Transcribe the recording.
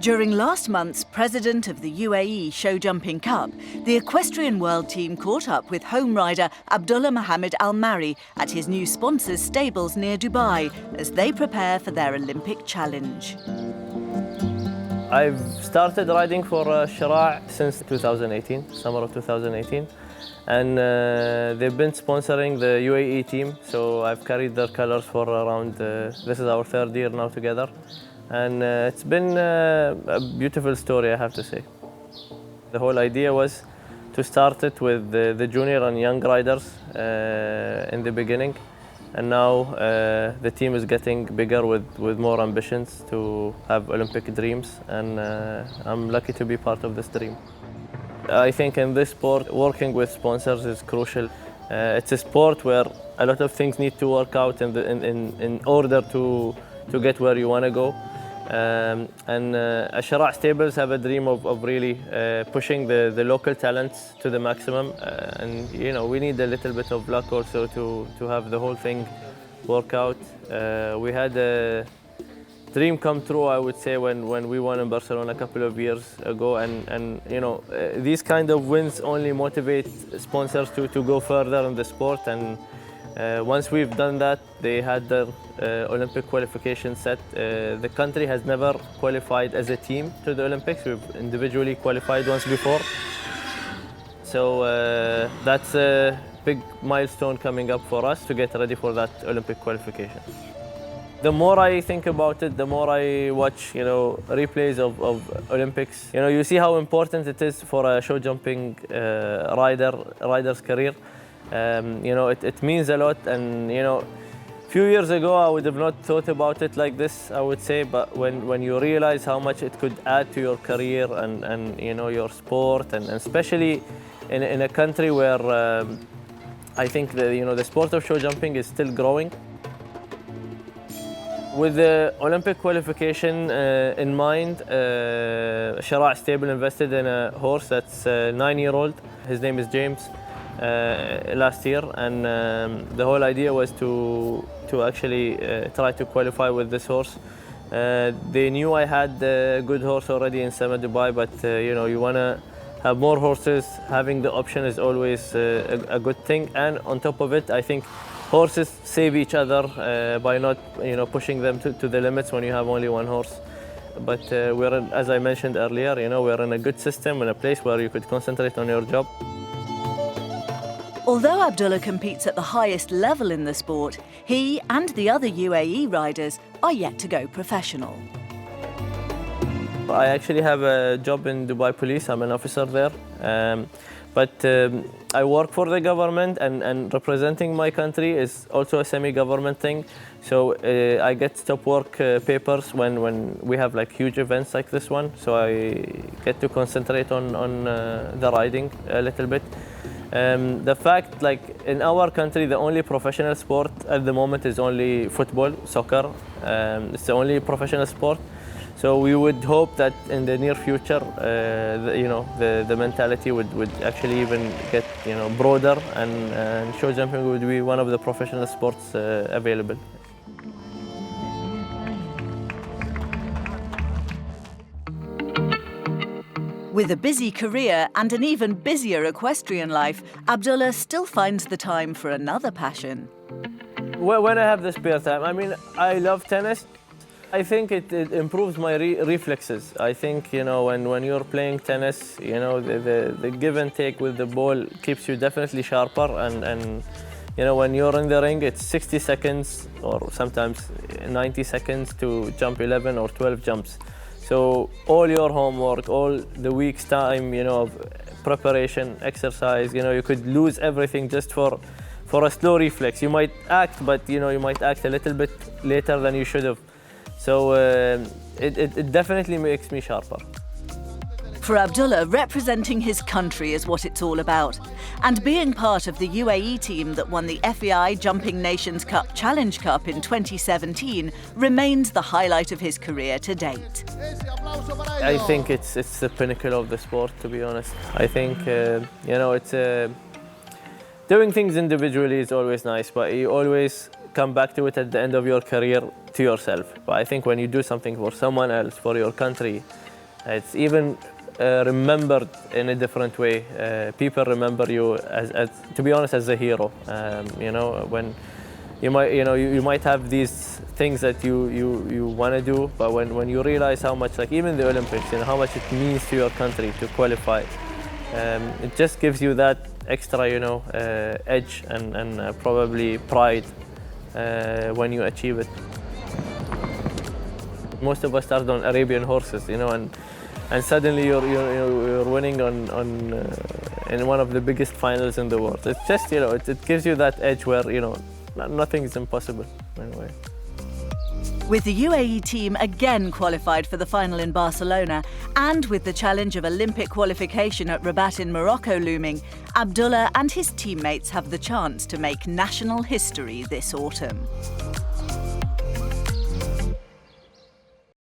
During last month's President of the UAE Show Jumping Cup, the Equestrian World Team caught up with home rider Abdullah Mohammed Al Marri at his new sponsor's stables near Dubai as they prepare for their Olympic challenge. I've started riding for Shara since 2018, summer of 2018. And they've been sponsoring the UAE team, so I've carried their colors for around, this is our third year now together. And it's been a beautiful story, I have to say. The whole idea was to start it with the junior and young riders in the beginning. And now the team is getting bigger with more ambitions to have Olympic dreams. And I'm lucky to be part of this dream. I think in this sport, working with sponsors is crucial. It's a sport where a lot of things need to work out in order to get where you want to go. And Shara stables have a dream of really pushing the local talents to the maximum. And you know, we need a little bit of luck also to have the whole thing work out. We had a dream come true, I would say, when we won in Barcelona a couple of years ago, and you know, these kind of wins only motivate sponsors to go further in the sport. And once we've done that, they had their Olympic qualification set. The country has never qualified as a team to the Olympics. We've individually qualified once before. So that's a big milestone coming up for us to get ready for that Olympic qualification. The more I think about it, the more I watch, you know, replays of Olympics. You know, you see how important it is for a show jumping rider's career. You know, it means a lot. And you know, a few years ago I would have not thought about it like this, I would say. But when you realize how much it could add to your career and you know, your sport, and especially in a country where I think the sport of show jumping is still growing. With the Olympic qualification in mind, Shara stable invested in a horse that's a 9-year-old. His name is James, last year, and the whole idea was to actually try to qualify with this horse. They knew I had a good horse already in Sama Dubai, but you know, you want to have more horses. Having the option is always a good thing, and on top of it, I think horses save each other by not, you know, pushing them to the limits when you have only one horse. But as I mentioned earlier, you know, we're in a good system, in a place where you could concentrate on your job. Although Abdullah competes at the highest level in the sport, he and the other UAE riders are yet to go professional. I actually have a job in Dubai Police. I'm an officer there. But I work for the government, and representing my country is also a semi-government thing. So I get stop work papers when we have like huge events like this one. So I get to concentrate on the riding a little bit. The fact, like in our country, the only professional sport at the moment is only football, soccer. It's the only professional sport. So we would hope that in the near future, you know, the mentality would actually even get, you know, broader, and show jumping would be one of the professional sports available. With a busy career and an even busier equestrian life, Abdullah still finds the time for another passion. When I have the spare time, I mean, I love tennis. I think it improves my reflexes. I think, you know, when you're playing tennis, you know, the give and take with the ball keeps you definitely sharper. And you know, when you're in the ring, it's 60 seconds or sometimes 90 seconds to jump 11 or 12 jumps. So all your homework, all the week's time, you know, of preparation, exercise, you know, you could lose everything just for a slow reflex. You might act, but you know, you might act a little bit later than you should have. So it definitely makes me sharper. For Abdullah, representing his country is what it's all about. And being part of the UAE team that won the FEI Jumping Nations Cup Challenge Cup in 2017 remains the highlight of his career to date. I think it's the pinnacle of the sport, to be honest. I think, you know, it's doing things individually is always nice, but you always come back to it at the end of your career to yourself. But I think when you do something for someone else, for your country, It's even remembered in a different way. People remember you as, to be honest, as a hero. You know, when you might have these things that you want to do, but when you realize how much, like even the Olympics, you know, how much it means to your country to qualify, it just gives you that extra, you know, edge and probably pride when you achieve it. Most of us started on Arabian horses, you know, and suddenly you're winning in one of the biggest finals in the world. It's just, you know, it gives you that edge where, you know, nothing is impossible in a way. With the UAE team again qualified for the final in Barcelona, and with the challenge of Olympic qualification at Rabat in Morocco looming, Abdullah and his teammates have the chance to make national history this autumn.